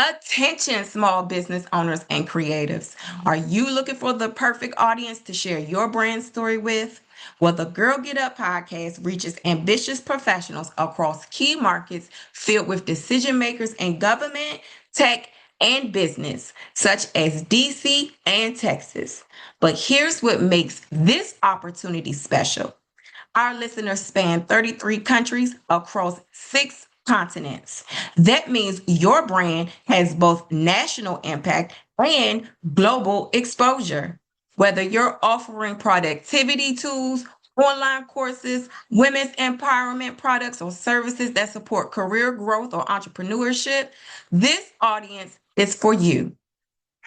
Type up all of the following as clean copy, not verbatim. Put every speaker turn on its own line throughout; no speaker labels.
Attention, small business owners and creatives. Are you looking for the perfect audience to share your brand story with? Well, the Girl Get Up podcast reaches ambitious professionals across key markets filled with decision makers in government, tech, and business, such as DC and Texas. But here's what makes this opportunity special. Our listeners span 33 countries across six continents. That means your brand has both national impact and global exposure. Whether you're offering productivity tools, online courses, women's empowerment products, or services that support career growth or entrepreneurship, this audience is for you.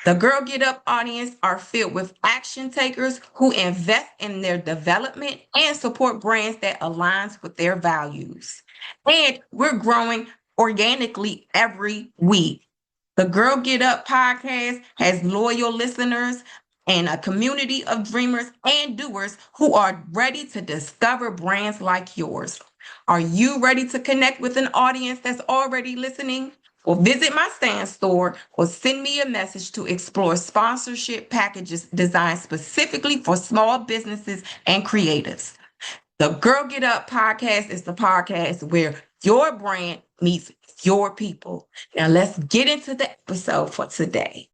The Girl Get Up audience are filled with action takers who invest in their development and support brands that aligns with their values. And we're growing organically every week. The Girl Get Up podcast has loyal listeners and a community of dreamers and doers who are ready to discover brands like yours. Are you ready to connect with an audience that's already listening? Or visit my stand store or send me a message to explore sponsorship packages designed specifically for small businesses and creatives. The Girl Get Up podcast is the podcast where your brand meets your people. Now let's get into the episode for today.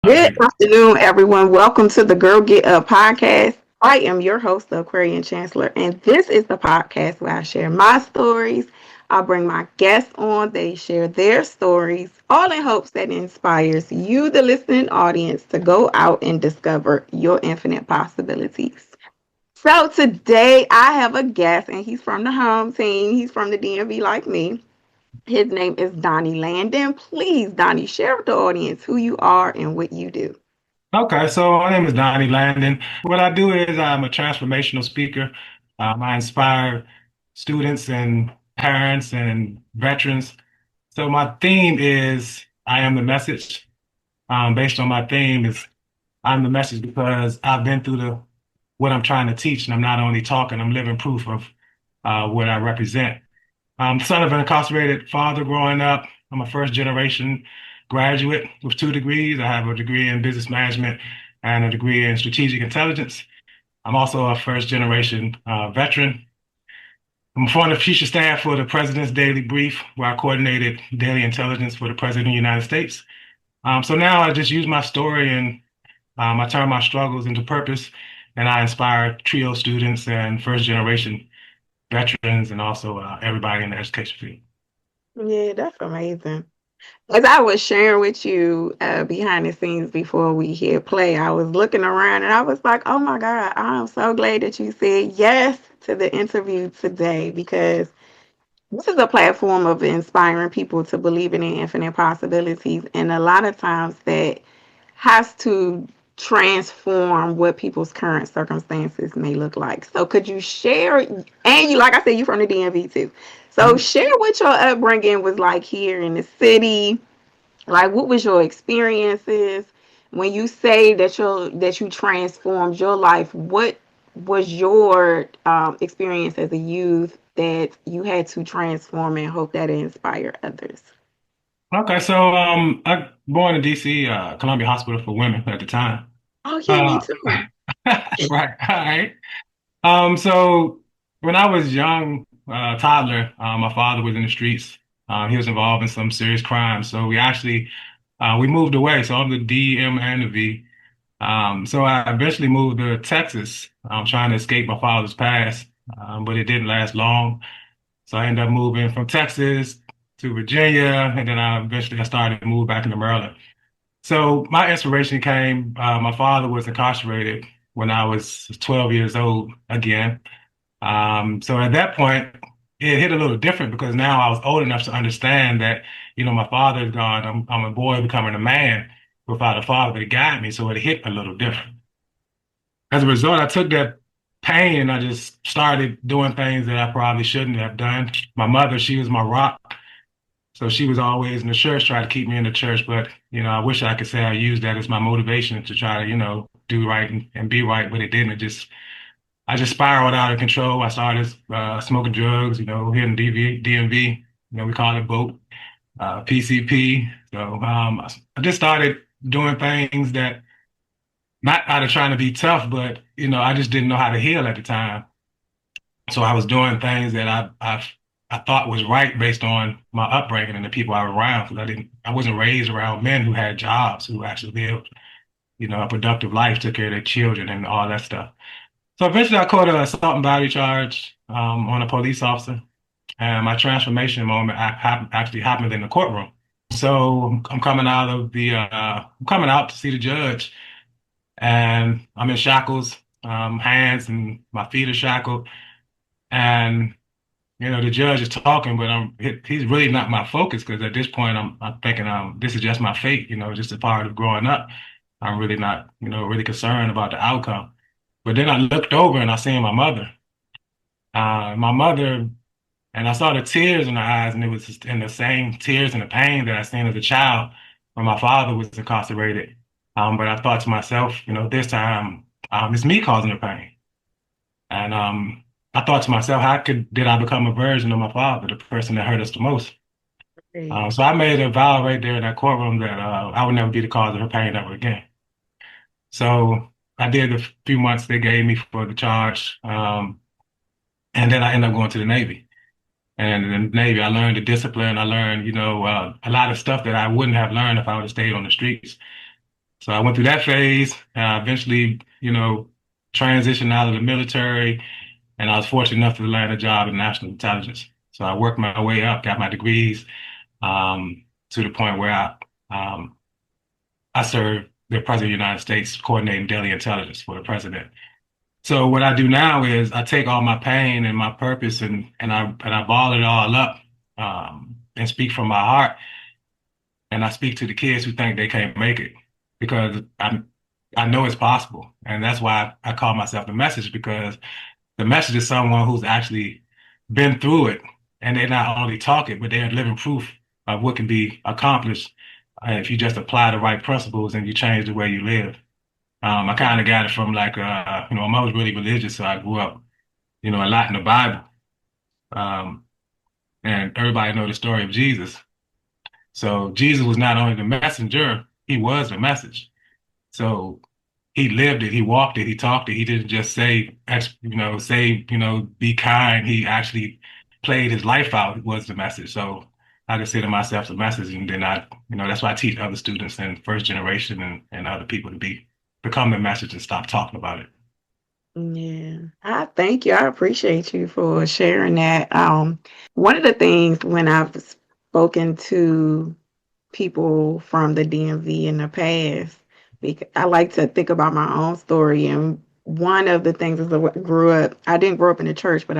Good afternoon, everyone. Welcome to the Girl Get Up podcast. I am your host, the Aquarian Chancellor, and this is the podcast where I share my stories. I bring my guests on, they share their stories, all in hopes that it inspires you, the listening audience, to go out and discover your infinite possibilities. So today I have a guest, and he's from the home team. He's from the DMV like me. His name is Donnie Landon. Please, Donnie, share with the audience who you are and what you do.
Okay, so my name is Donnie Landon. What I do is I'm a transformational speaker. I inspire students and parents and veterans. So my theme is I am the message. Based on my theme is I'm the message because I've been through the what I'm trying to teach, and I'm not only talking, I'm living proof of what I represent. I'm son of an incarcerated father growing up. I'm a first generation graduate with 2 degrees. I have a degree in business management and a degree in strategic intelligence. I'm also a first generation veteran. I'm on the future staff for the President's Daily Brief, where I coordinated daily intelligence for the President of the United States. So now I just use my story and I turn my struggles into purpose, and I inspire TRIO students and first generation veterans and also everybody in the education field.
Yeah, that's amazing. As I was sharing with you behind the scenes before we hit play, I was looking around and I was like, oh my God, I'm so glad that you said yes to the interview today, because this is a platform of inspiring people to believe in the infinite possibilities. And a lot of times that has to transform what people's current circumstances may look like. So could you share, and you, like I said, you from the DMV too. So share what your upbringing was like here in the city. Like, what was your experiences when you say that you transformed your life? What was your experience as a youth that you had to transform and hope that it inspired others?
Okay, so I born in DC, Columbia Hospital for Women at the time.
Oh yeah, me
Uh,
too.
right, all right. So when I was young, toddler, my father was in the streets. He was involved in some serious crimes. So we moved away. So I'm the D, M, and the V. So I eventually moved to Texas, trying to escape my father's past, but it didn't last long. So I ended up moving from Texas to Virginia, and then I started to move back into Maryland. So my inspiration came, my father was incarcerated when I was 12 years old again. So at that point, it hit a little different because now I was old enough to understand that, my father is gone. I'm a boy becoming a man without a father to guide me. So it hit a little different. As a result, I took that pain and I just started doing things that I probably shouldn't have done. My mother, she was my rock. So she was always in the church, trying to keep me in the church. But, I wish I could say I used that as my motivation to try to, do right and be right, but it didn't. I just spiraled out of control. I started smoking drugs, here in DMV, we call it boat, PCP. So I just started doing things that not out of trying to be tough, but I just didn't know how to heal at the time. So I was doing things that I thought was right based on my upbringing and the people I was around. Because I wasn't raised around men who had jobs, who actually lived, a productive life, took care of their children and all that stuff. So eventually I caught a assault and battery charge on a police officer. And my transformation moment actually happened in the courtroom. So I'm coming out to see the judge, and I'm in shackles, hands and my feet are shackled, and the judge is talking, but he's really not my focus because at this point I'm thinking this is just my fate, just a part of growing up. I'm really not, really concerned about the outcome. But then I looked over and I seen my mother, and I saw the tears in her eyes, and it was just in the same tears and the pain that I seen as a child when my father was incarcerated. But I thought to myself, this time it's me causing the pain. And I thought to myself, did I become a version of my father, the person that hurt us the most?
Right.
So I made a vow right there in that courtroom that I would never be the cause of her pain ever again. So I did the few months they gave me for the charge, and then I ended up going to the Navy. And in the Navy, I learned the discipline. I learned, a lot of stuff that I wouldn't have learned if I would have stayed on the streets. So I went through that phase. Eventually, transitioned out of the military, and I was fortunate enough to land a job in national intelligence. So I worked my way up, got my degrees, to the point where I served the President of the United States, coordinating daily intelligence for the president. So what I do now is I take all my pain and my purpose and I ball it all up, and speak from my heart, and I speak to the kids who think they can't make it because I know it's possible, and that's why I call myself the message, because the message is someone who's actually been through it, and they not only talk it, but they're living proof of what can be accomplished if you just apply the right principles and you change the way you live. I kind of got it from like, my mom was really religious, so I grew up, a lot in the Bible. Um, and everybody know the story of Jesus. So Jesus was not only the messenger, he was the message. So he lived it, he walked it, he talked it. He didn't just be kind. He actually played his life out, was the message. So I consider myself the message. And then that's why I teach other students and first generation and other people to become the message and stop talking about it.
Yeah. I thank you. I appreciate you for sharing that. One of the things when I've spoken to people from the DMV in the past, because I like to think about my own story. And one of the things is I didn't grow up in the church, but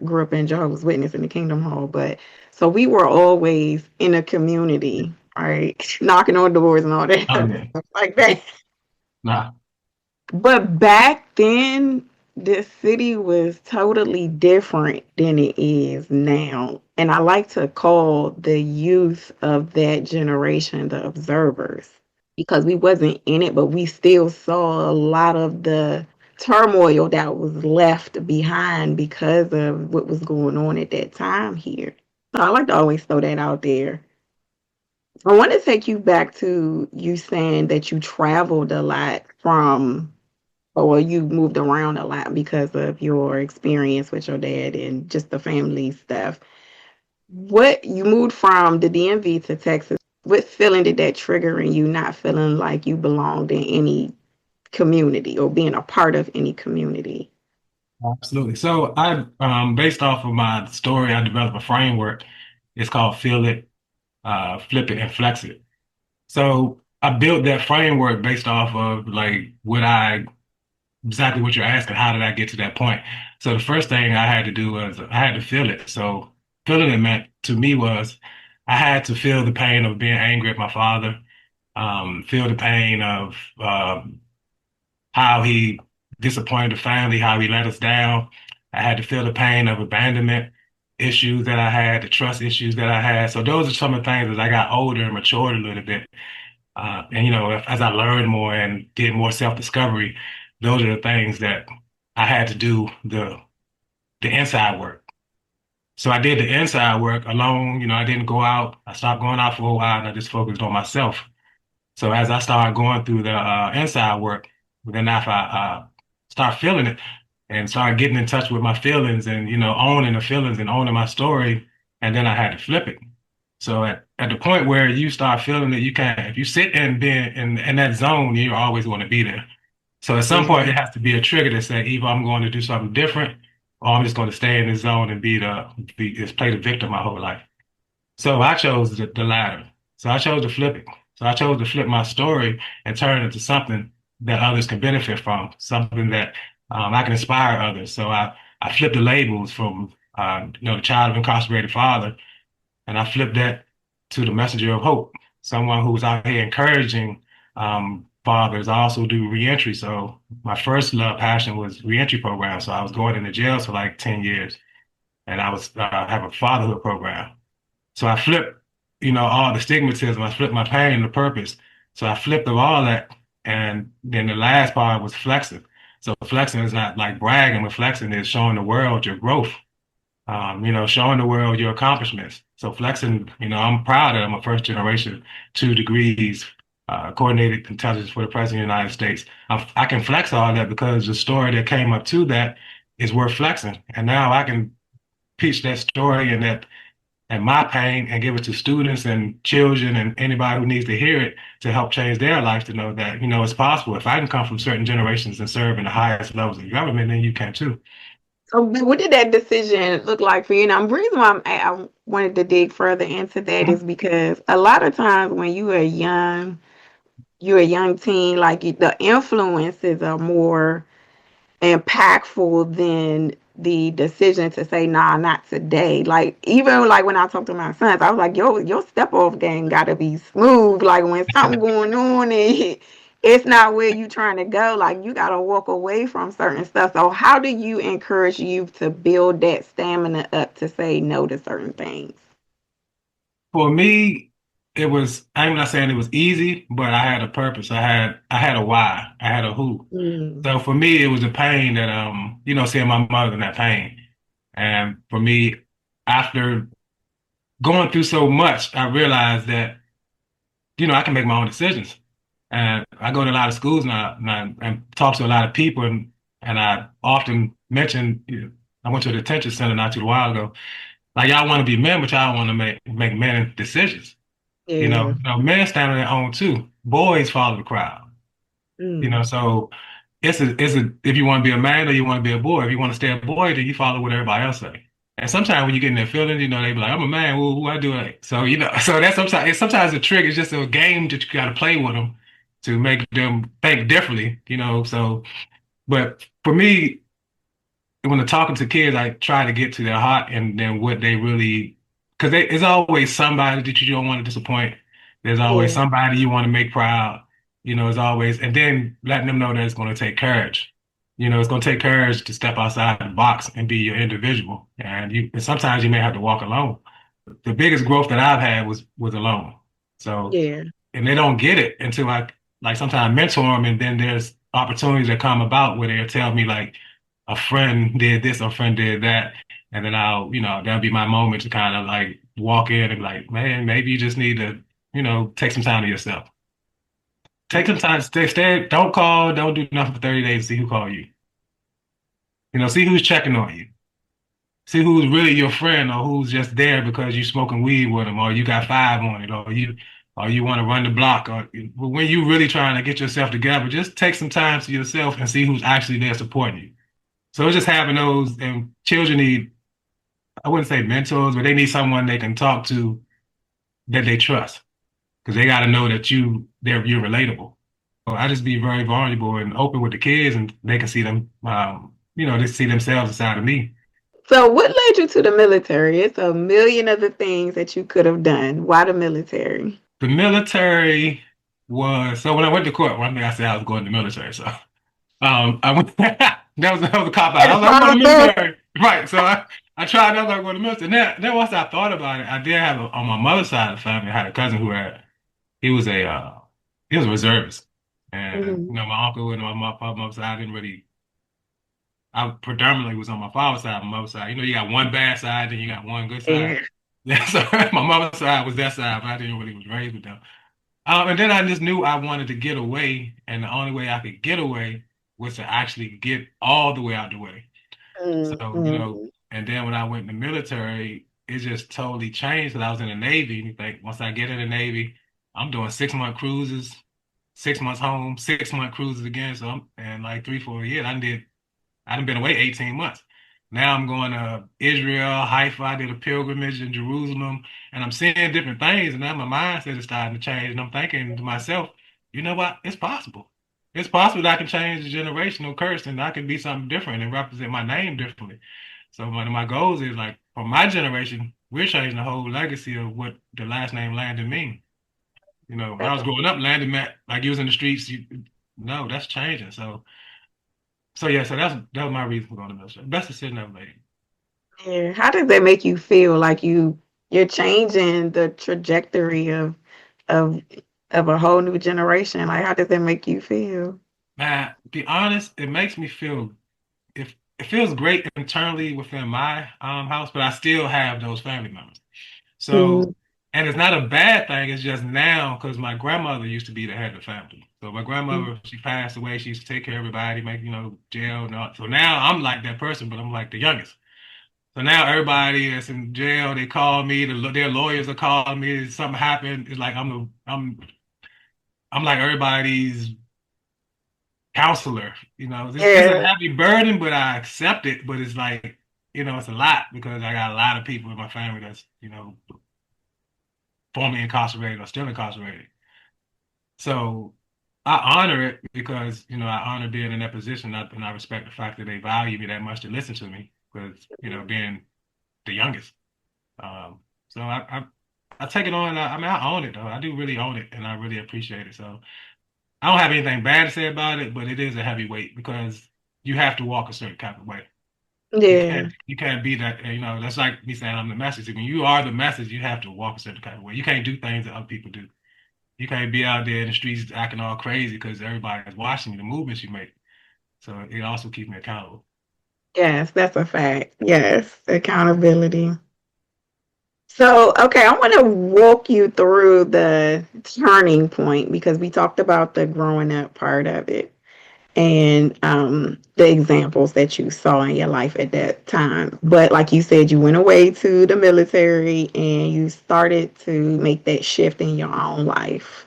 grew up in Jehovah's Witness in the Kingdom Hall. But so we were always in a community, right? Knocking on doors and all that
Oh yeah.
stuff like that.
Nah.
But back then, the city was totally different than it is now. And I like to call the youth of that generation the observers because we wasn't in it, but we still saw a lot of the turmoil that was left behind because of what was going on at that time here. So I like to always throw that out there. I want to take you back to you saying that you traveled a lot or you moved around a lot because of your experience with your dad and just the family stuff. What you moved from the DMV to Texas, what feeling did that trigger in you not feeling like you belonged in any community or being a part of any community?
Absolutely. So based off of my story, I developed a framework. It's called Feel It, Flip It, and Flex It. So I built that framework based off of like exactly what you're asking. How did I get to that point? So the first thing I had to do was I had to feel it. So feeling it meant to me was I had to feel the pain of being angry at my father, feel the pain of how he disappointed the family, how he let us down. I had to feel the pain of abandonment issues that I had, the trust issues that I had. So those are some of the things as I got older and matured a little bit. And as I learned more and did more self-discovery, those are the things that I had to do the inside work. So I did the inside work alone. I didn't go out. I stopped going out for a while and I just focused on myself. So as I started going through the inside work, then after I start feeling it and start getting in touch with my feelings and owning the feelings and owning my story, and then I had to flip it. So at the point where you start feeling it, you can't. If you sit and be in that zone, you're always going to be there. So at some point,
Yeah.
it has to be a trigger to say either I'm going to do something different, or I'm just going to stay in the zone and just play the victim my whole life. So I chose the latter. So I chose to flip it. So I chose to flip my story and turn it into something that others can benefit from, something that I can inspire others. So I flipped the labels from the child of incarcerated father, and I flipped that to the messenger of hope, someone who's out here encouraging fathers. I also do reentry. So my first love passion was reentry program. So I was going into jail for like 10 years, and I was have a fatherhood program. So I flipped, all the stigmatism. I flipped my pain to purpose. So I flipped of all that. And then the last part was flexing. So flexing is not like bragging, but flexing is showing the world your growth, showing the world your accomplishments. So flexing, I'm proud that I'm a first generation, 2 degrees, coordinated intelligence for the President of the United States. I can flex all that because the story that came up to that is worth flexing. And now I can teach that story and my pain and give it to students and children and anybody who needs to hear it to help change their life to know that, it's possible. If I can come from certain generations and serve in the highest levels of government, then you can too.
So what did that decision look like for you? Now, the reason why I wanted to dig further into that is because a lot of times when you're a young teen, like the influences are more impactful than the decision to say, nah, not today. Like even like when I talk to my sons, I was like, yo, your step off game gotta be smooth. Like when something going on and it's not where you trying to go, like you gotta walk away from certain stuff. So how do you encourage you to build that stamina up to say no to certain things?
For me, I'm not saying it was easy, but I had a purpose. I had a why. I had a who.
Mm,
So for me, it was a pain that, seeing my mother in that pain. And for me, after going through so much, I realized that, I can make my own decisions. And I go to a lot of schools now and talk to a lot of people, and I often mention, I went to a detention center not too while ago. Like y'all want to be men, but y'all want to make men decisions.
yeah.
Men stand on their own too. Boys follow the crowd.
Mm,
So it's a if you want to be a man or you want to be a boy. If you want to stay a boy, then you follow what everybody else say. And sometimes when you get in their feelings, they be like, "I'm a man. Well, what I do it?" So so that's sometimes a trick. It's just a game that you got to play with them to make them think differently. So, but for me, when I'm talking to kids, I try to get to their heart and then what they really, because there's always somebody that you don't want to disappoint. There's always
yeah.
somebody you want to make proud. It's always, and then letting them know that it's going to take courage. It's going to take courage to step outside the box and be your individual. And sometimes you may have to walk alone. The biggest growth that I've had was alone. So,
Yeah.
and they don't get it until I like sometimes mentor them, and then there's opportunities that come about where they'll tell me like a friend did this, a friend did that, and then that'll be my moment to kind of like walk in and be like, man, maybe you just need to, take some time to yourself. Take some time, stay, don't call, don't do nothing for 30 days, see who called you. See who's checking on you. See who's really your friend or who's just there because you smoking weed with them or you got five on it or or you want to run the block, or when you really trying to get yourself together, just take some time to yourself and see who's actually there supporting you. So it's just having those, and children need, I wouldn't say mentors, but they need someone they can talk to that they trust because they got to know that you're relatable. So I just be very vulnerable and open with the kids, and they can see them, they see themselves inside of me.
So, what led you to the military? It's a million other things that you could have done. Why the military?
The military was so when I went to court, one thing I said I was going to the military. So I went that was a cop out.
Had
I
a
was like, I'm going to the
problem.
military. Right. So I tried, I was like going to the military. Then once I thought about it, I did have on my mother's side of the family, I had a cousin who had he was a he was a reservist. And
Mhm.
my uncle and my mother's side I didn't really I predominantly was on my father's side, my mother's side. You got one bad side, then you got one good side.
Yeah.
Yeah, so my mother's side was that side, but I didn't really was raised with them. And then I just knew I wanted to get away, and the only way I could get away was to actually get all the way out the way. So,
Mhm.
and then when I went in the military, it just totally changed because I was in the Navy. You think once I get in the Navy, I'm doing 6 month cruises, 6 months home, 6 month cruises again. So and like 3, 4 years, I done been away 18 months. Now I'm going to Israel, Haifa. I did a pilgrimage in Jerusalem, and I'm seeing different things. And now my mindset is starting to change. And I'm thinking to myself, you know what? It's possible. It's possible that I can change the generational curse and I can be something different and represent my name differently. So one of my goals is like for my generation, we're changing the whole legacy of what the last name Landon means. When I was growing up, Landon meant like you was in the streets. No, that's changing. So yeah, so that was my reason for going to military. Best decision I've made.
Yeah. How does that make you feel? Like you're changing the trajectory of of a whole new generation. Like how does that make you feel?
Man, to be honest, it makes me feel it feels great internally within my house, but I still have those family members.
Mm,
So, and it's not a bad thing. It's just now because my grandmother used to be the head of the family. So my
mm.
grandmother, she passed away. She used to take care of everybody, make jail and all. So now I'm like that person, but I'm like the youngest. So now everybody that's in jail, they call me. Their lawyers are calling me. Something happened. It's like I'm like everybody's counselor. It's a
Yeah.
heavy burden, but I accept it. But it's like it's a lot because I got a lot of people in my family that's formerly incarcerated or still incarcerated. So I honor it because I honor being in that position, and I respect the fact that they value me that much to listen to me because being the youngest. Um, so I take it on. I mean, I own it though. I do really own it, and I really appreciate it. So I don't have anything bad to say about it, but it is a heavy weight because you have to walk a certain kind of way.
Yeah.
You can't be that. That's like me saying I'm the message. When you are the message, you have to walk a certain kind of way. You can't do things that other people do. You can't be out there in the streets acting all crazy because everybody's watching you, the movements you make. So it also keeps me accountable.
Yes, that's a fact. Yes, accountability. So, okay, I want to walk you through the turning point because we talked about the growing up part of it and the examples that you saw in your life at that time. But like you said, you went away to the military and you started to make that shift in your own life.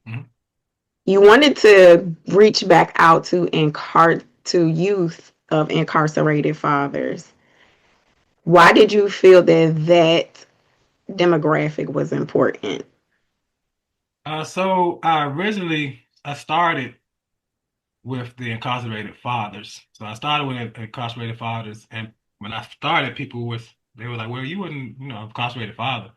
Mhm.
You wanted to reach back out to youth of incarcerated fathers. Why did you feel that demographic was important?
So I started with the incarcerated fathers. So I started with incarcerated fathers, and when I started, they were like, "Well, you wouldn't, incarcerated father.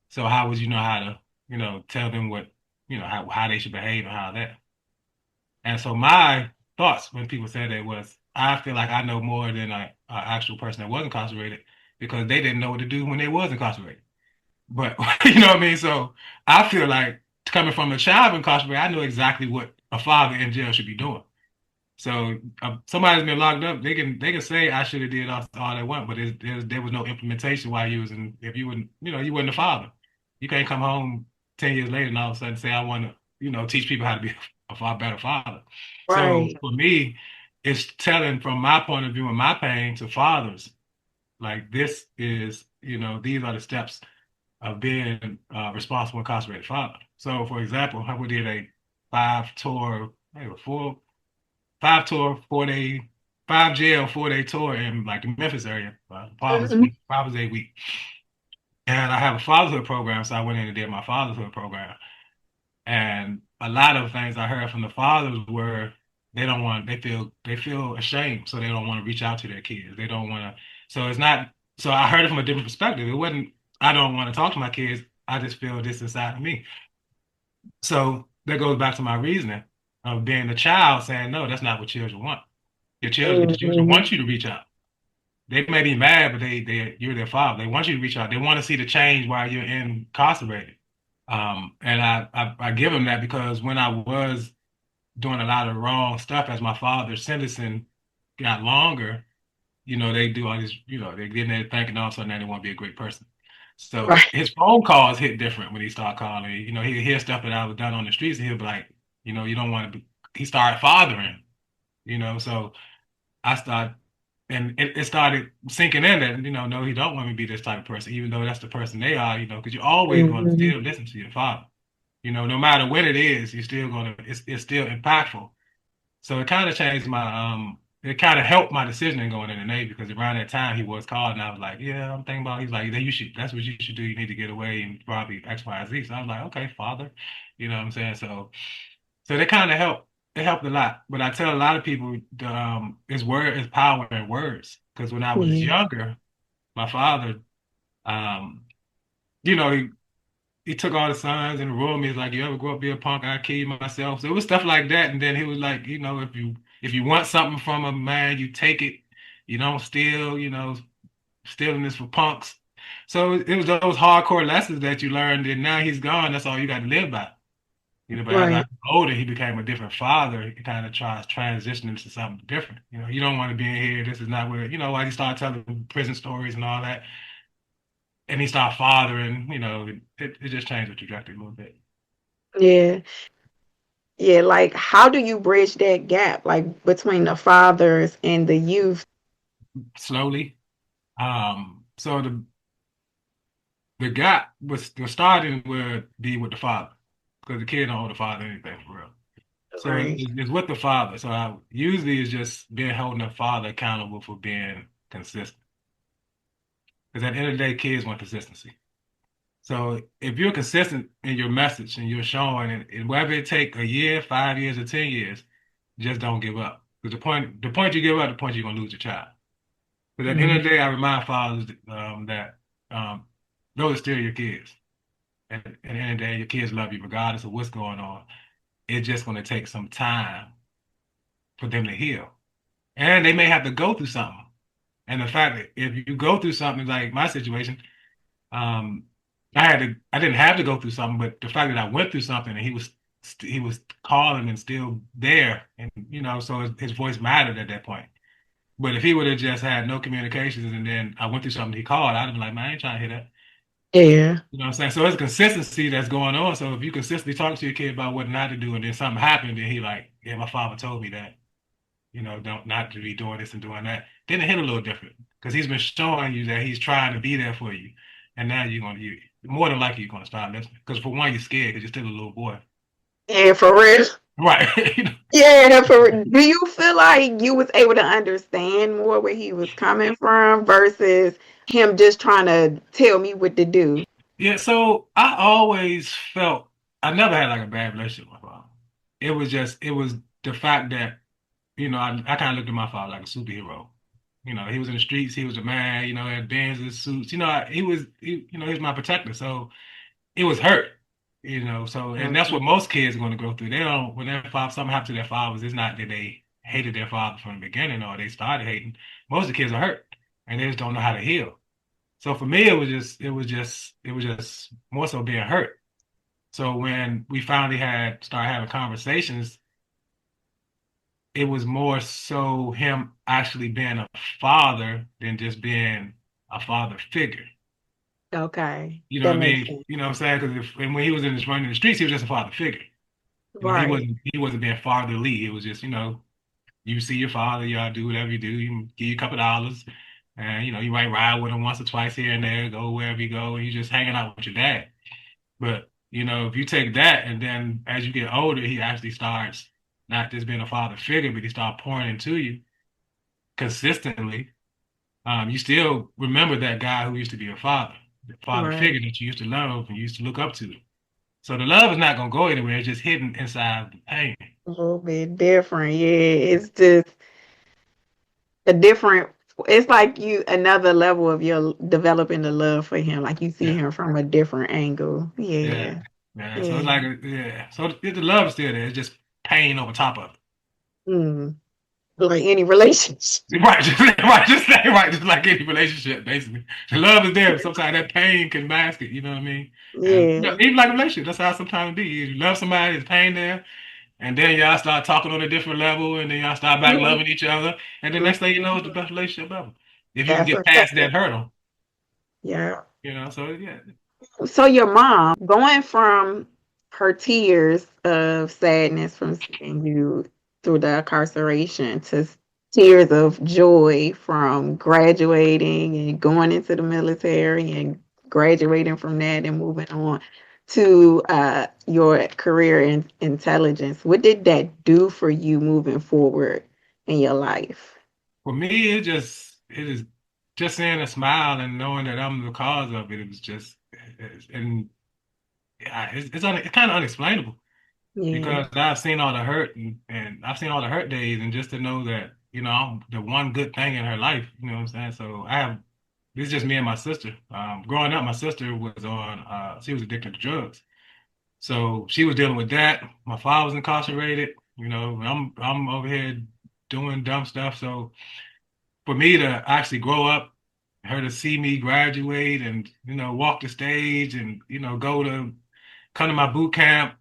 So how would you know how to, tell them what, how they should behave and how that?" And so my thoughts when people said that was, I feel like I know more than a actual person that was incarcerated because they didn't know what to do when they was incarcerated. But you know what I mean? So I feel like coming from a child incarcerated, I know exactly what a father in jail should be doing. So somebody's been locked up. They can say I should have did all they want, but there was no implementation while you was in. If you wouldn't, you wasn't a father. You can't come home 10 years later and all of a sudden say I want to, teach people how to be a far better father. So
Right.
for me, it's telling from my point of view and my pain to fathers, like this is, these are the steps of being a responsible incarcerated father. So, for example, we did a five tour, maybe 4 jail, 4 day tour in like the Memphis area,
Mhm.
5 was a week. And I have a fatherhood program, so I went in and did my fatherhood program. And a lot of things I heard from the fathers were they feel ashamed, so they don't want to reach out to their kids. They don't want to. So it's not. So I heard it from a different perspective. It wasn't. I don't want to talk to my kids. I just feel this inside of me. So that goes back to my reasoning of being a child, saying no, that's not what children want. Your children
Mhm.
want you to reach out. They may be mad, but you're their father. They want you to reach out. They want to see the change while you're incarcerated. And I give them that because when I was doing a lot of wrong stuff as my father's sentencing got longer, they do all this, they're getting there thinking all of a sudden they want to be a great person. So
Right.
his phone calls hit different when he started calling me. He'll hear stuff that I was done on the streets and he'll be like, you don't want to be, he started fathering, so I started, and it started sinking in that, no, he don't want me to be this type of person, even though that's the person they are, because you're always going to
Mhm.
still listen to your father. No matter when it is, you're still going to, it's still impactful. So it kind of changed it kind of helped my decision in going in the Navy because around that time he was called and I was like, yeah, I'm thinking about, he's like, that's what you should do. You need to get away and probably X, Y, Z. So I was like, okay, father, you know what I'm saying? So they kind of helped. It helped a lot. But I tell a lot of people, is power in words. Because when I was
Yeah.
younger, my father, um, you know, he took all the signs in the room. He's like, "You ever grow up be a punk? I kill you myself." So it was stuff like that. And then he was like, if you want something from a man, you take it. You don't steal. Stealing is for punks. So it was those hardcore lessons that you learned. And now he's gone. That's all you got to live by. But as I
Right.
got older, he became a different father. He kind of tries transitioning to something different. You don't want to be in here. This is not where, why he started telling prison stories and all that. And he started fathering, it just changed the trajectory a little bit.
Yeah. Yeah. Like, how do you bridge that gap, like between the fathers and the youth?
Slowly. So the gap was starting would be with the father. Because the kid don't owe the father anything for real. So
Right.
it's with the father. So I usually it's just being holding the father accountable for being consistent. Because at the end of the day, kids want consistency. So if you're consistent in your message and you're showing it, and whether it take a year, 5 years, or 10 years, just don't give up. Because the point you give up, the point you're gonna lose your child. But at the end
Mhm.
of the day, I remind fathers that those are still your kids. And at the end of the day, your kids love you regardless of what's going on. It's just gonna take some time for them to heal, and they may have to go through something. And the fact that if you go through something like my situation, Um, I didn't have to go through something, but the fact that I went through something and he was calling and still there, and so his voice mattered at that point. But if he would have just had no communications and then I went through something he called, I'd have been like, man, I ain't trying to hear that.
Yeah.
You know what I'm saying? So it's consistency that's going on. So if you consistently talk to your kid about what not to do, and then something happened, and he like, yeah, my father told me that, don't not to be doing this and doing that. Then it hit a little different because he's been showing you that he's trying to be there for you, and now you more than likely you're gonna start listening. Because for one, you're scared because you're still a little boy,
Yeah, for real.
right?
Yeah, for do you feel like you was able to understand more where he was coming from versus him just trying to tell me what to do?
Yeah. So I always felt I never had like a bad relationship with my father. It was the fact that I kind of looked at my father like a superhero. He was in the streets. He was a man. Had Benz's suits. He was my protector. So it was hurt, so and that's
Mhm.
what most kids are going to go through. They don't when their father something happened to their fathers, it's not that they hated their father from the beginning or they started hating. Most of the kids are hurt and they just don't know how to heal. So for me it was just more so being hurt. So when we finally had started having conversations, it was more so him actually being a father than just being a father figure.
Okay,
You know
that
what I
makes
mean?
sense.
You know what I'm saying? Because when he was running the streets, he was just a father figure. He
Right.
wasn't being fatherly. It was just, you see your father, y'all do whatever you do. You give you a couple of dollars. And you might ride with him once or twice here and there, go wherever you go, and you just hanging out with your dad. But if you take that and then as you get older, he actually starts not just being a father figure, but he starts pouring into you consistently. You still remember that guy who used to be a father, the father
Right.
figure that you used to love and you used to look up to. So the love is not gonna go anywhere. It's just hidden inside the pain.
A little bit different. Yeah. It's just a different, it's like you, another level of your developing the love for him. Like you see
Yeah,
him from a different angle.
yeah,
Yeah.
yeah. So it's
Yeah.
like, yeah. So the love is still there. It's just pain over top of it.
Mm. Like any relationship.
Right, just like any relationship, basically. The love is there. Sometimes that pain can mask it, you know what I mean? And
Yeah.
even like a relationship, that's how sometimes it be. You love somebody, there's pain there, and then y'all start talking on a different level, and then y'all start back
Mhm.
loving each other, and the next thing you know, it's the best relationship ever. If you can
That's
get
a
past
fact.
that hurdle,
Yeah.
so yeah.
So your mom going from her tears of sadness from seeing you through the incarceration to tears of joy from graduating and going into the military and graduating from that and moving on to your career in intelligence. What did that do for you moving forward in your life?
For me, it is just seeing a smile and knowing that I'm the cause of it. It was just, and yeah, it's kind of unexplainable.
Yeah.
Because I've seen all the hurt and I've seen all the hurt days, and just to know that I'm the one good thing in her life, you know what I'm saying? So this is just me and my sister. Growing up, my sister was on she was addicted to drugs, so she was dealing with that. My father was incarcerated. I'm over here doing dumb stuff. So for me to actually grow up, her to see me graduate and walk the stage and come to my boot camp,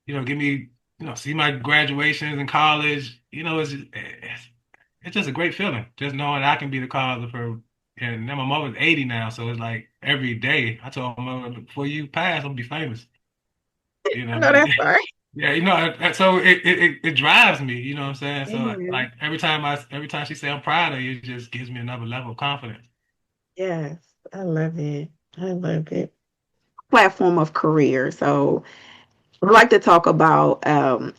give me, see my graduations in college. It's just a great feeling, just knowing I can be the cause of her. And then my mother's 80 now, so it's like every day I told my mother, before you pass, I'm gonna be famous. You
I
know,
know that's right.
yeah, so it drives me. You know what I'm saying? So
Yeah.
like every time she say I'm proud of you, it just gives me another level of confidence.
Yes, I love it. I love it. Platform of career. So I like to talk about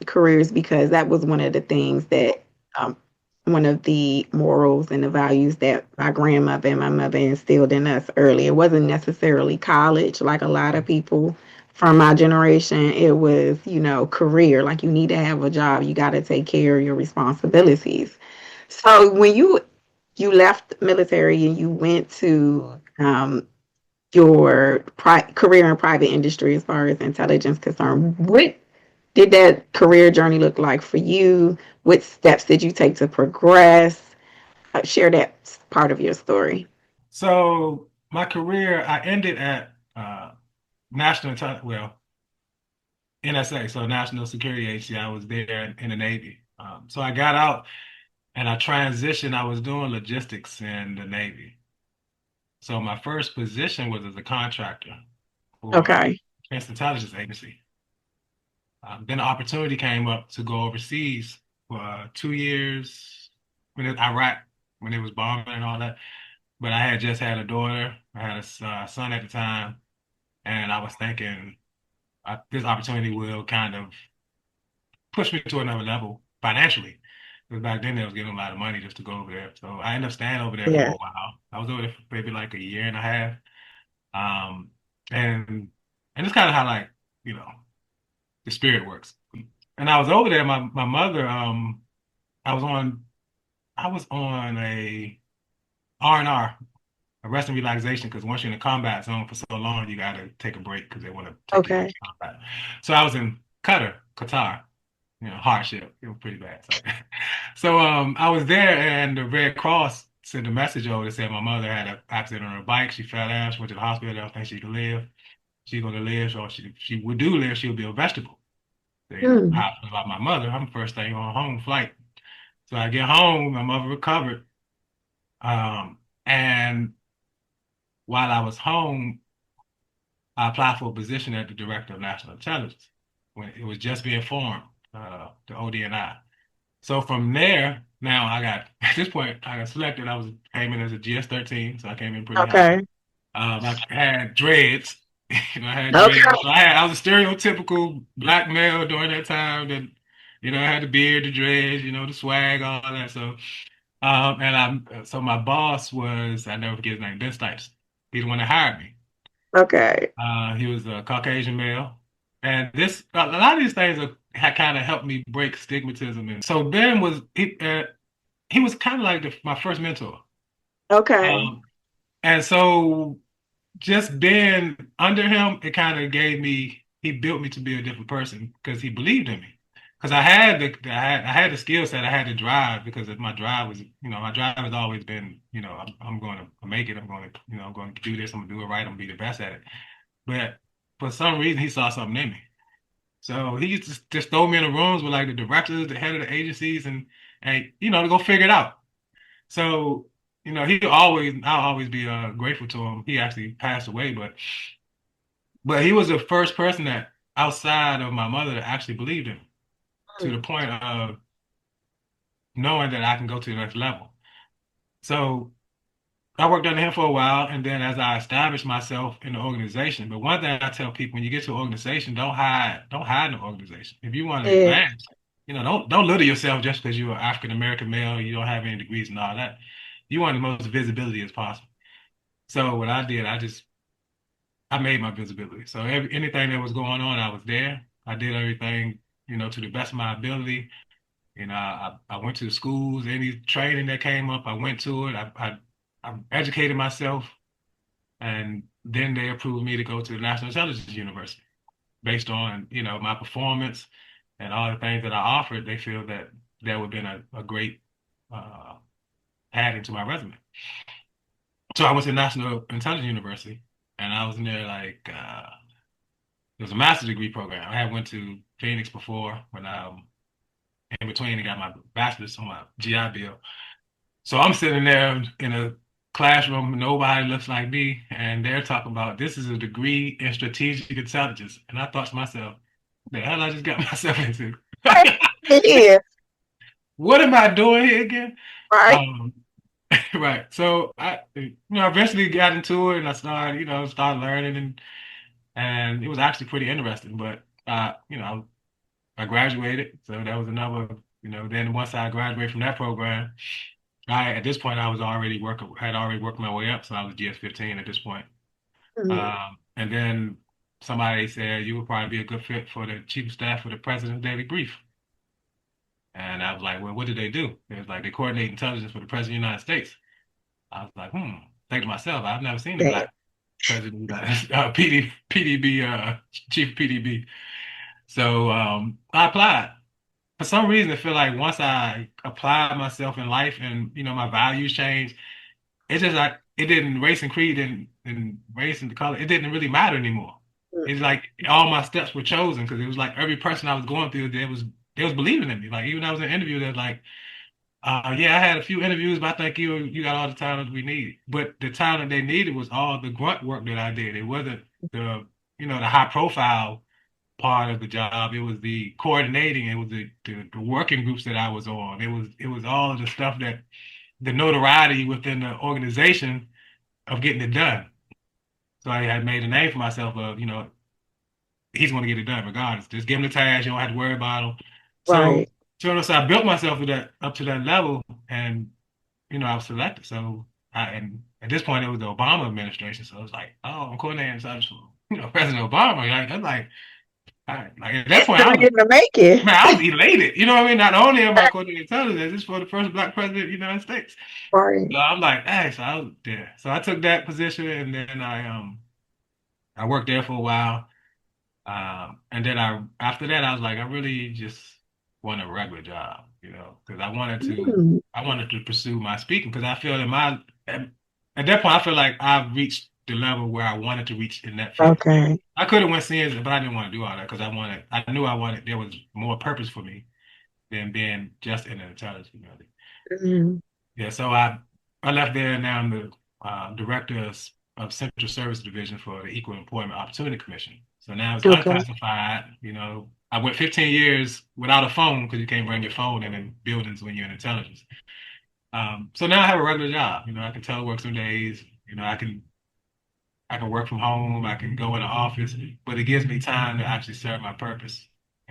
careers because that was one of the things that one of the morals and the values that my grandmother and my mother instilled in us early. It wasn't necessarily college like a lot of people from my generation. It was, career. Like you need to have a job. You got to take care of your responsibilities. So when you left the military and you went to your career in private industry as far as intelligence concerned, what did that career journey look like for you? What steps did you take to progress? Share that part of your story.
So my career, I ended at NSA, so National Security Agency. I was there in the Navy. So I got out and I transitioned. I was doing logistics in the Navy. So my first position was as a contractor for
Okay.
Defense Intelligence Agency. Then an opportunity came up to go overseas for 2 years Iraq, when it was bombing and all that. But I had just had a daughter. I had a son at the time, and I was thinking this opportunity will kind of push me to another level financially. Because back then they was getting a lot of money just to go over there. So I ended up staying over there for
Yeah.
a while. I was over there for maybe like a year and a half. Um, and and it's kind of how like, you know, the spirit works. And I was over there, my mother, I was on I was on a R&R, a rest and relaxation, because once you're in a combat zone for so long, you gotta take a break because they want to take you back
Okay.
to combat. So I was in Qatar, hardship. It was pretty bad. So I was there, and the Red Cross sent a message over that said my mother had an accident on her bike. She fell down. She went to the hospital. They don't think she could live. She's gonna live, so she would do live. She'll be a vegetable. So,
Hmm.
how I feel about my mother. I'm the first thing on home flight. So I get home. My mother recovered. And while I was home, I applied for a position at the Director of National Intelligence when it was just being formed, the ODNI. So from there, Now I got at this point I got selected. I was came in as a GS-13, so I came in pretty high.
Okay.
I had dreads. I had dreads.
Okay.
I was a stereotypical black male during that time that, I had the beard, the dreads, the swag, all that. So, so my boss was, I never forget his name, Ben Stipes. He's the one that hired me.
Okay.
He was a Caucasian male. And a lot of these things had kind of helped me break stigmatism. And so Ben he was kind of like my first mentor.
Okay.
Um, and so just being under him, it kind of he built me to be a different person because he believed in me. Because I had the skill set, I had the drive because my drive was, my drive has always been, I'm going to make it. I'm going to, I'm going to do this. I'm going to do it right. I'm going to be the best at it. But for some reason, he saw something in me. So he used to just throw me in the rooms with like the directors, the head of the agencies, and to go figure it out. So, I'll always be grateful to him. He actually passed away, but he was the first person that outside of my mother that actually believed him to the point of knowing that I can go to the next level. So I worked under him for a while, and then as I established myself in the organization, but one thing I tell people when you get to an organization, don't hide in the organization. If you want to
Yeah.
advance, don't little yourself just because you're an African American male, you don't have any degrees and all that. You want the most visibility as possible. So what I did, I made my visibility. So anything that was going on, I was there. I did everything, to the best of my ability. I went to the schools, any training that came up, I went to it. I educated myself, and then they approved me to go to the National Intelligence University based on, my performance and all the things that I offered. They feel that would have been a great uh, adding to my resume. So I went to National Intelligence University, and I was in there like it was a master's degree program. I had went to Phoenix before when I in between I got my bachelor's on my GI Bill. So I'm sitting there in a classroom, nobody looks like me, and they're talking about this is a degree in strategic intelligence. And I thought to myself, the hell I just got myself into?
Right. Yeah.
What am I doing here again?
Right.
Um, right. So I eventually got into it and I started, started learning and it was actually pretty interesting. But I graduated, so that was another, then once I graduated from that program, at this point I was already working, had already worked my way up, so I was GS-15 at this point.
Mhm.
And then somebody said you would probably be a good fit for the chief of staff for the president's daily brief. And I was like, well, what did they do? It was like they coordinate intelligence for the president of the United States. I was like, think to myself, I've never seen a
Damn.
black president, PDB, chief PDB. So I applied. For some reason, I feel like once I applied myself in life and my values changed, it's just like it didn't race and creed and race and the color. It didn't really matter anymore. It's like all my steps were chosen because it was like every person I was going through, they was believing in me. Like even I was in an interview that like, yeah, I had a few interviews, but I think you got all the talent we need. But the talent they needed was all the grunt work that I did. It wasn't the high profile part of the job. It was the coordinating. It was the working groups that I was on. It was all of the stuff that the notoriety within the organization of getting it done. So I had made a name for myself of, he's going to get it done regardless. Just give him the task. You don't have to worry about him. So,
Right.
so I built myself up to that level, and I was selected. So, and at this point, it was the Obama administration. So it was like, oh, I'm coordinating such for, President Obama. Like, I'm like at that
It's
point,
the beginning to make it.
I was elated. You know what I mean? Not only am I coordinating intelligence, it's for the first black president of the United States. So
Right.
I'm like, hey, so I was there. So I took that position, and then I worked there for a while. And then after that I was like, I really just want a regular job, because
Mm.
I wanted to pursue my speaking because I feel at that point I feel like I've reached the level where I wanted to reach in that field.
Okay.
I could have went scenes, but I didn't want to do all that because I knew there was more purpose for me than being just in the intelligence community.
Mhm.
Yeah, so I left there and now I'm the director of Central Service Division for the Equal Employment Opportunity Commission. So now it's
Okay.
unclassified. I went 15 years without a phone because you can't bring your phone in buildings when you're in intelligence. So now I have a regular job. I can telework some days. I can work from home. I can go in the office, but it gives me time to actually serve my purpose.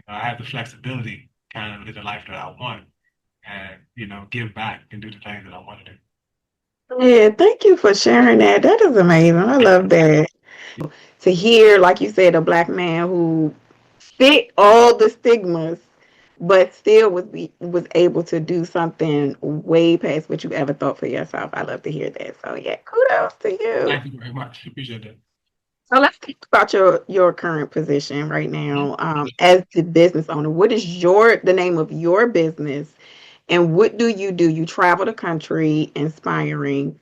I have the flexibility kind of live the life that I want and, give back and do the things that I want to do.
Yeah, thank you for sharing that. That is amazing. I love that. To hear, like you said, a black man who fit all the stigmas, but still was able to do something way past what you ever thought for yourself. I love to hear that. So yeah, kudos to you.
Thank you very much. Appreciate that.
So let's talk about your current position right now, as the business owner. What is the name of your business, and what do? You travel the country inspiring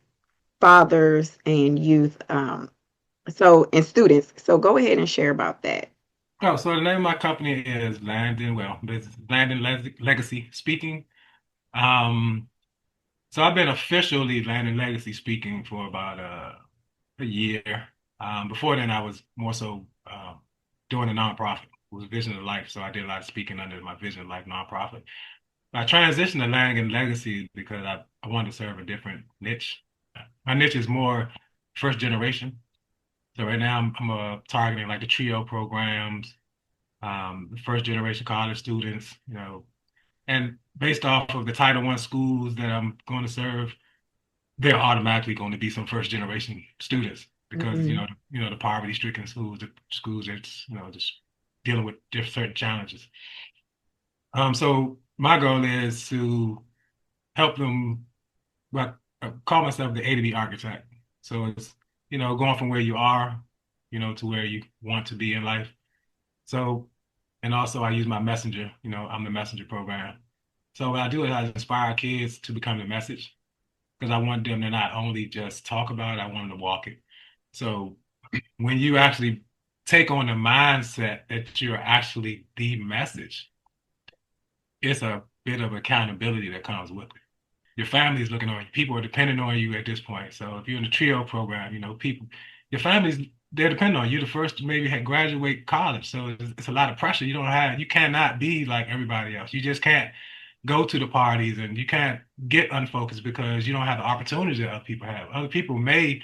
fathers and youth, and students. So go ahead and share about that.
Oh, so the name of my company is Landon, well, business Landon Legacy Speaking. Um, so I've been officially Landon Legacy Speaking for about a year. Before then, I was more so doing a nonprofit. It was Vision of Life, so I did a lot of speaking under my Vision of Life nonprofit. I transitioned to Landon Legacy because I wanted to serve a different niche. My niche is more first generation. So right now I'm targeting like the TRIO programs, first generation college students, and based off of the Title I schools that I'm going to serve, they're automatically going to be some first generation students because
Mhm.
the poverty stricken schools, the schools that's just dealing with different certain challenges. So my goal is to help them. But I call myself the A to B architect. So it's going from where you are, to where you want to be in life. So and also I use my messenger. I'm the messenger program. So what I do is I inspire kids to become the message because I want them to not only just talk about it, I want them to walk it. So when you actually take on the mindset that you're actually the message, it's a bit of accountability that comes with it. Your family is looking on you. People are depending on you at this point. So if you're in the TRIO program, your family's they're depending on you. The first to maybe graduate college, so it's a lot of pressure. You cannot be like everybody else. You just can't go to the parties and you can't get unfocused because you don't have the opportunities that other people have. Other people may,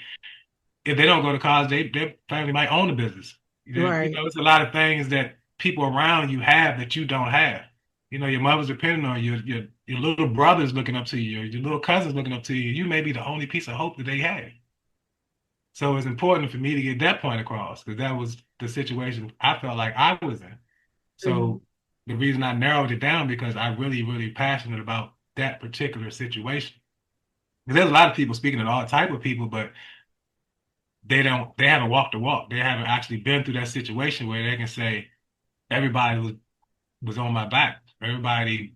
if they don't go to college, their family might own a business.
Right.
It's a lot of things that people around you have that you don't have. Your mother's depending on you. Your little brother's looking up to you. Your little cousin's looking up to you. You may be the only piece of hope that they have. So it's important for me to get that point across because that was the situation I felt like I was in.
Mhm.
So the reason I narrowed it down because I really, really passionate about that particular situation. Because there's a lot of people speaking to all type of people, but they haven't walked the walk. They haven't actually been through that situation where they can say everybody was on my back. Everybody,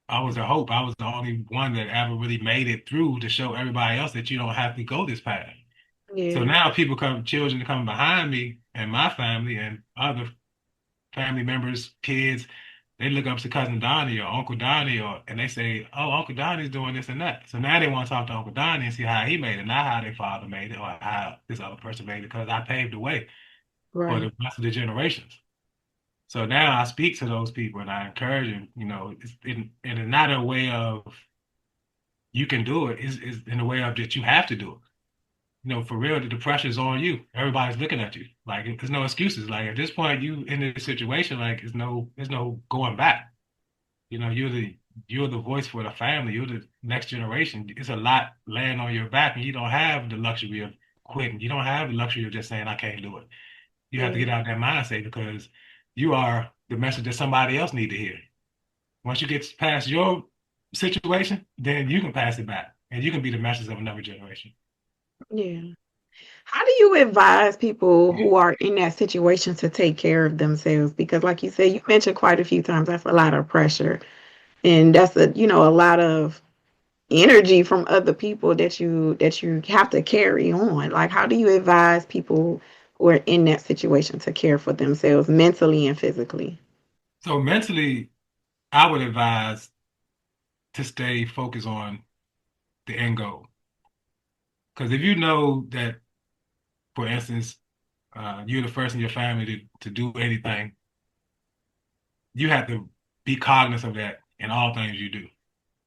I was a hope. I was the only one that ever really made it through to show everybody else that you don't have to go this path. So
Yeah.
now children coming behind me and my family and other family members, kids, they look up to cousin Donnie or Uncle Donnie and they say, "Oh, Uncle Donnie's doing this and that." So now they want to talk to Uncle Donnie and see how he made it, not how their father made it or how this other person made it, because I paved the way for
Right.
the rest of the generations. So now I speak to those people and I encourage them, it's not a way of you can do it, it's in a way of that you have to do it. For real, the pressure's on you. Everybody's looking at you. Like there's no excuses. Like at this point, you in this situation, like there's no going back. You're the voice for the family. You're the next generation. It's a lot laying on your back, and you don't have the luxury of quitting. You don't have the luxury of just saying I can't do it. You have to get
Yeah.
out of that mindset because you are the message that somebody else need to hear. Once you get past your situation, then you can pass it back, and you can be the message of another generation.
Yeah. How do you advise people who are in that situation to take care of themselves? Because, like you said, you mentioned quite a few times that's a lot of pressure, and that's a lot of energy from other people that you have to carry on. Like, how do you advise people who are in that situation to care for themselves mentally and physically?
So mentally, I would advise to stay focused on the end goal. Because if you know that, for instance, you're the first in your family to do anything, you have to be cognizant of that in all things you do.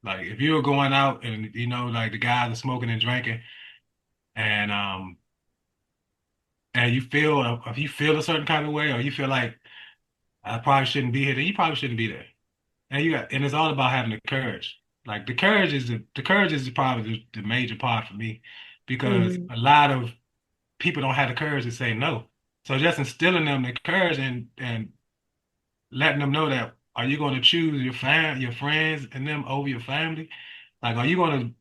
Like if you're going out and like the guys are smoking and drinking, and and you feel if you feel a certain kind of way, or you feel like I probably shouldn't be here, then you probably shouldn't be there. And it's all about having the courage. Like the courage is probably the major part for me, because
Mhm.
a lot of people don't have the courage to say no. So just instilling them the courage and letting them know that, are you going to choose your friends and them over your family? Like, are you going to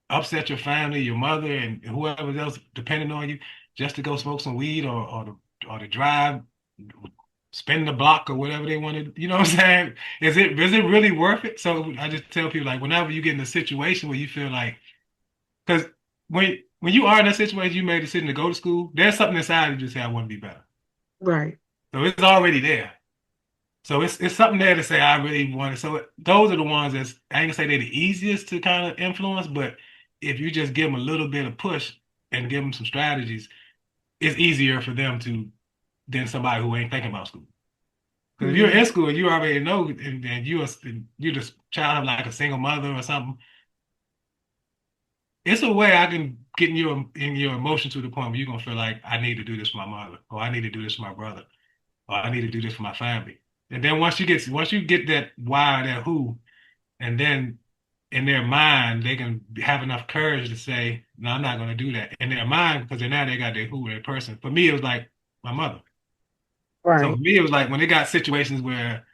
upset your family, your mother, and whoever else depending on you, just to go smoke some weed, or to drive, spin the block, or whatever they want to, you know what I'm saying? Is it really worth it? So I just tell people, like, whenever you get in a situation where you feel like, because when you are in that situation, you made a decision to go to school, there's something inside you just say, I want to be better.
Right.
So it's already there. So it's something there to say, I really want it. So those are the ones that's, I ain't gonna say they're the easiest to kind of influence, but if you just give them a little bit of push and give them some strategies, it's easier for them to than somebody who ain't thinking about school. Because if you're
Mhm.
in school, you already know, and you're just child of like a single mother or something. It's a way I can get in your emotion to the point where you're gonna feel like, I need to do this for my mother, or I need to do this for my brother, or I need to do this for my family. And then once you get that why, that who, and then in their mind they can have enough courage to say, no, I'm not going to do that in their mind, because now they got their who, their person. For me, it was like my mother. So for
Right.
me, it was like when they got situations where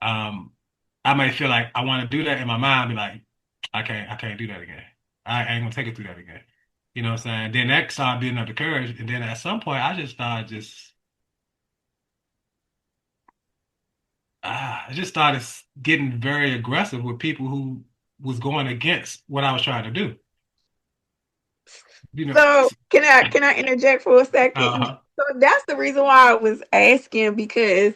um I might feel like I want to do that, in my mind be like, I can't do that again. I ain't gonna take it through that again. You know what I'm saying? Then that started building up the courage, and then at some point I just started getting very aggressive with people who was going against what I was trying to do. You know,
So can I interject for a second?
uh-huh.
So that's the reason why I was asking because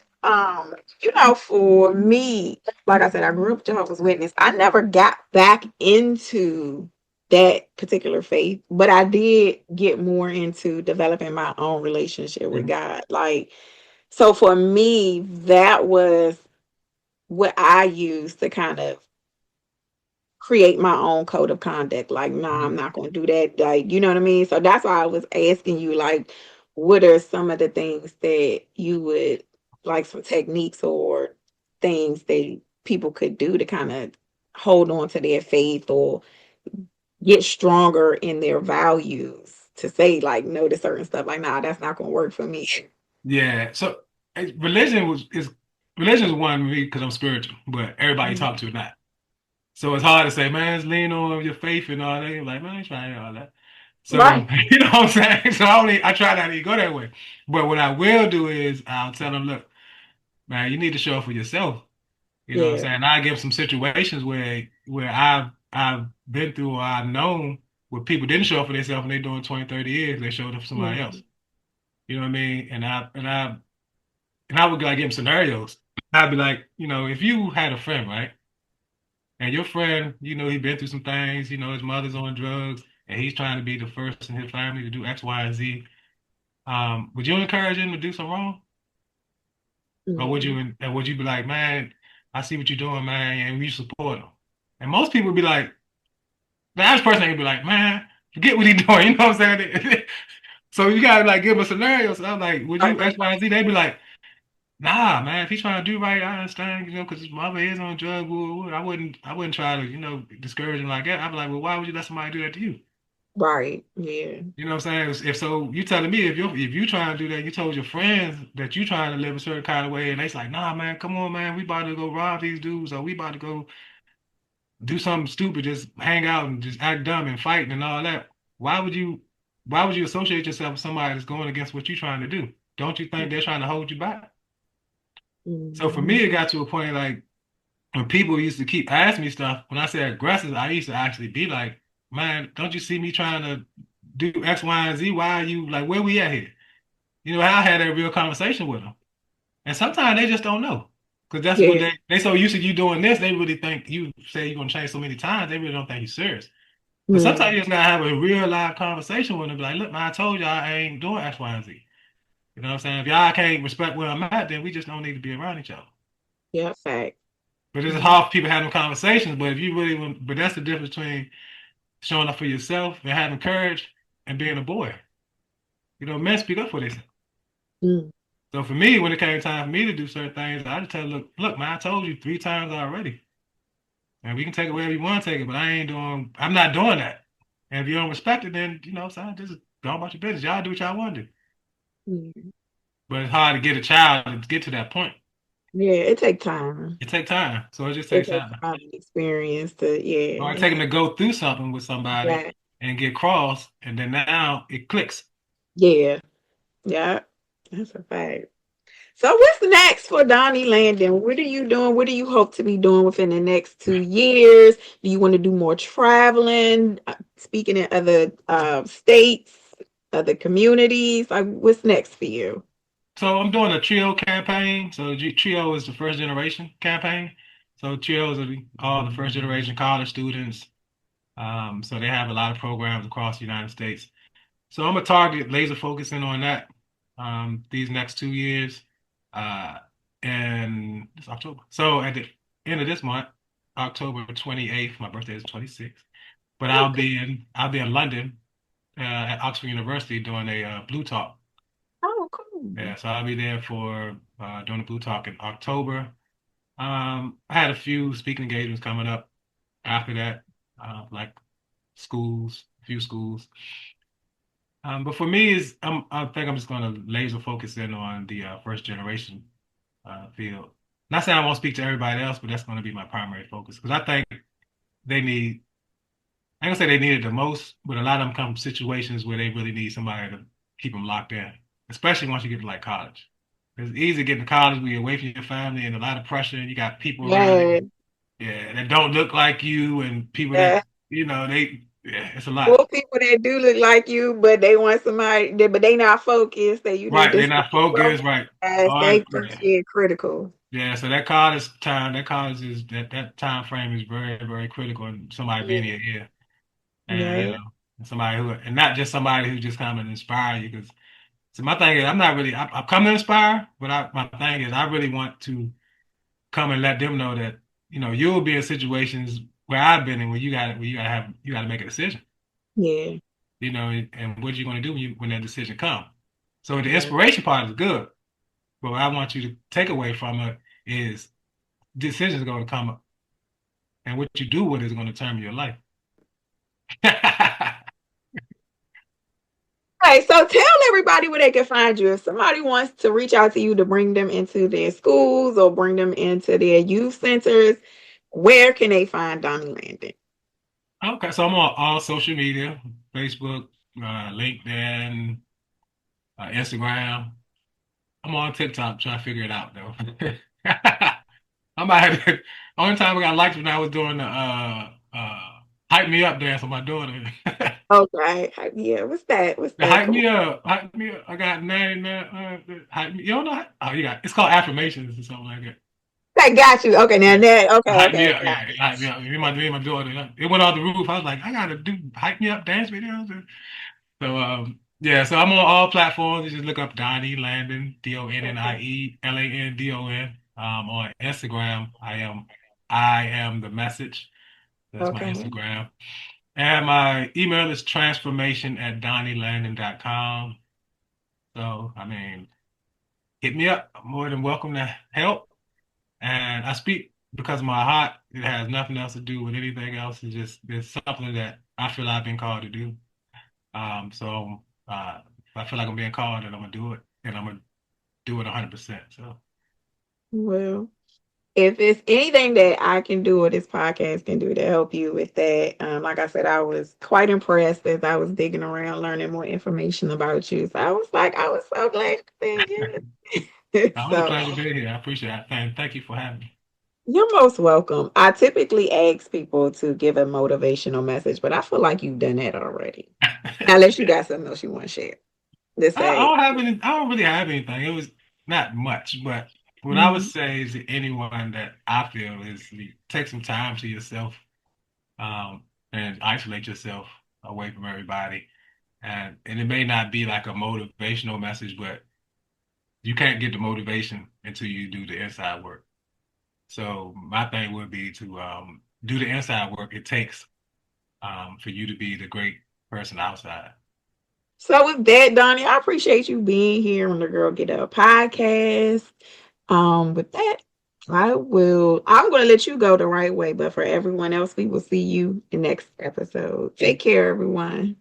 for me, like I said, I grew up Jehovah's Witness. I never got back into that particular faith, but I did get more into developing my own relationship with God. Like so for me, that was what I used to kind of create my own code of conduct. Like, nah, I'm not going to do that. Like, you know what I mean? So that's why I was asking you, like, what are some of the things that you would like, some techniques or things that people could do to kind of hold on to their faith or get stronger in their values to say, like, no to certain stuff. Like, nah, that's not going to work for me.
Yeah. So religion is one for me because I'm spiritual, but everybody you
Mhm.
talk to is not. So it's hard to say, man, just lean on your faith and all that. You're like, man, I ain't trying all that. So
Right.
you know what I'm saying? So I try not to go that way. But what I will do is I'll tell them, look, man, you need to show up for yourself. You know what I'm
Yeah.
saying? I give some situations where I've been through, or I've known where people didn't show up for themselves and they're doing 20, 30 years, they showed up for somebody else.
Mhm.
You know what I mean? And I would like give them scenarios. I'd be like, if you had a friend, right? And your friend, he's been through some things, his mother's on drugs, and he's trying to be the first in his family to do X, Y, and Z. Would you encourage him to do something wrong? Or would
Mhm.
you be like, man, I see what you're doing, man, and we support him? And most people would be like, the average person would be like, man, forget what he's doing, you know what I'm saying? So you gotta like give them a scenario. So I'm like, would
Right.
you X, Y, and Z? They'd be like, nah, man, if he's trying to do right, I understand, because his mother is on drugs. Woo, woo. I wouldn't try to, discourage him like that. I'd be like, well, why would you let somebody do that to you?
Right. Yeah.
You know what I'm saying? If so, you telling me if you trying to do that, you told your friends that you trying to live a certain kind of way, and they's like, nah, man, come on, man, we about to go rob these dudes, or we about to go do something stupid, just hang out and just act dumb and fight and all that. Why would you? Why would you associate yourself with somebody that's going against what you're trying to do? Don't you think they're trying to hold you back? So for
Mhm.
me, it got to a point like when people used to keep asking me stuff, when I say aggressive, I used to actually be like, man, don't you see me trying to do X, Y, and Z? Why are you like, where we at here? I had that real conversation with them. And sometimes they just don't know. Because that's what
Yeah.
they so used to you doing this, they really think you say you're gonna change so many times, they really don't think you're serious. So sometimes you
Mhm.
just gotta have a real live conversation with them, be like, look, man, I told y'all I ain't doing X, Y, and Z. You know what I'm saying? If y'all can't respect where I'm at, then we just don't need to be around each other.
Yeah, fact.
But it's
Mhm.
hard for people having conversations. But if you really want, but that's the difference between showing up for yourself and having courage and being a boy. You know, men speak up for themselves.
Mm.
So for me, when it came time for me to do certain things, I just tell them, look, man, I told you 3 times already. And we can take it wherever you want to take it, but I'm not doing that. And if you don't respect it, then, so just go about your business. Y'all do what y'all want to do.
Yeah.
But it's hard to get a child to get to that point.
Yeah, it take time.
It takes time. So it just
It
takes
takes
time.
time and experience to,
Or
yeah,
it take them to go through something with somebody
yeah,
and get crossed, and then now it clicks.
yeah, yeah. That's a fact. So what's next for Donnie Landon? What are you doing? What do you hope to be doing within the next 2 years? Do you want to do more traveling, speaking in other states, other communities? Like, what's next for you?
So I'm doing a trio campaign. So trio is the first generation campaign. So trios are all the first generation college students. So they have a lot of programs across the United States. So I'm a target laser focusing on that these next 2 years. Uh, and it's October. So at the end of this month, October 28th, my birthday is 26th. But
Okay.
I'll be in London at Oxford University doing a Blue Talk.
Oh, cool.
Yeah, so I'll be there for doing a Blue Talk in October. I had a few speaking engagements coming up after that, like a few schools. But for me, I think I'm just going to laser focus in on the first generation field. Not saying I won't speak to everybody else, but that's going to be my primary focus because I think they need. I ain't gonna say they need it the most, but a lot of them come from situations where they really need somebody to keep them locked in, especially once you get to like college. It's easy to get to college where you're away from your family and a lot of pressure, and you got people around
Yeah,
you, yeah, that don't look like you, and people that
yeah.
yeah, it's a lot.
Well, people that do look like you, but they want somebody, but they not focused. That you need
Right,
to
they're
stay
not focused, right?
focused.
All right,
They
right.
yeah, critical.
Yeah, so that college is that time frame is very, very critical in somebody being
Yeah,
in your ear, and
yeah,
somebody who, and not just somebody who just come and inspire you. Because so my thing is, I'm not really, I come to inspire, but my thing is, I really want to come and let them know that you'll be in situations where I've been in, where you got to make a decision,
yeah,
and what you're going to do when that decision comes. So the
yeah,
inspiration part is good, but what I want you to take away from it is decisions are going to come up, and what you do with it is going to determine your life.
Okay, so tell everybody where they can find you. If somebody wants to reach out to you to bring them into their schools or bring them into their youth centers, where can they find Donnie Landon?
Okay, so I'm on all social media: Facebook, LinkedIn, Instagram. I'm on TikTok trying to figure it out though. I might have to, only time I got liked when I was doing the hype me up dance with my daughter.
Okay, yeah. What's that? What's
The
that?
hype
Come
me up, hype me up. I got 99. Hype me. You don't know? Oh, you got. It's called affirmations or something like that.
on. I got you. Okay, now
Yeah.
that. Okay,
Hype me
okay,
up,
got
yeah, hype me up. Me and my daughter, it went off the roof. I was like, I gotta do hype me up dance videos. So yeah, so I'm on all platforms. You just look up Donnie Landon,
it.
DonnieLandon. On Instagram, I am the message. That's my
Okay, okay.
Instagram. And my email is transformation@DonnieLandon.com. So I mean, hit me up. I'm more than welcome to help. And I speak because of my heart. It has nothing else to do with anything else. It's something that I feel I've been called to do. So if I feel like I'm being called, then I'm gonna do it, and I'm gonna do it 100%. So
Well, if it's anything that I can do or this podcast can do to help you with that, like I said, I was quite impressed as I was digging around, learning more information about you. So I was like, I was so glad you said yes.
it was a
So
pleasure being here. I appreciate it. Thank you for having me.
you're most welcome. I typically ask people to give a motivational message, but I feel like you've done that already. Unless you got something else you want to share. This
I
say,
don't have any. I don't really have anything. It was not much, but what I would
mhm,
say is to anyone that I feel is take some time to yourself, and isolate yourself away from everybody. And it may not be like a motivational message, but you can't get the motivation until you do the inside work. So my thing would be to do the inside work it takes for you to be the great person outside.
So with that, Donnie, I appreciate you being here on the Girl Get Up podcast. With that, I'm gonna let you go the right way, but for everyone else, we will see you in next episode. Take care, everyone.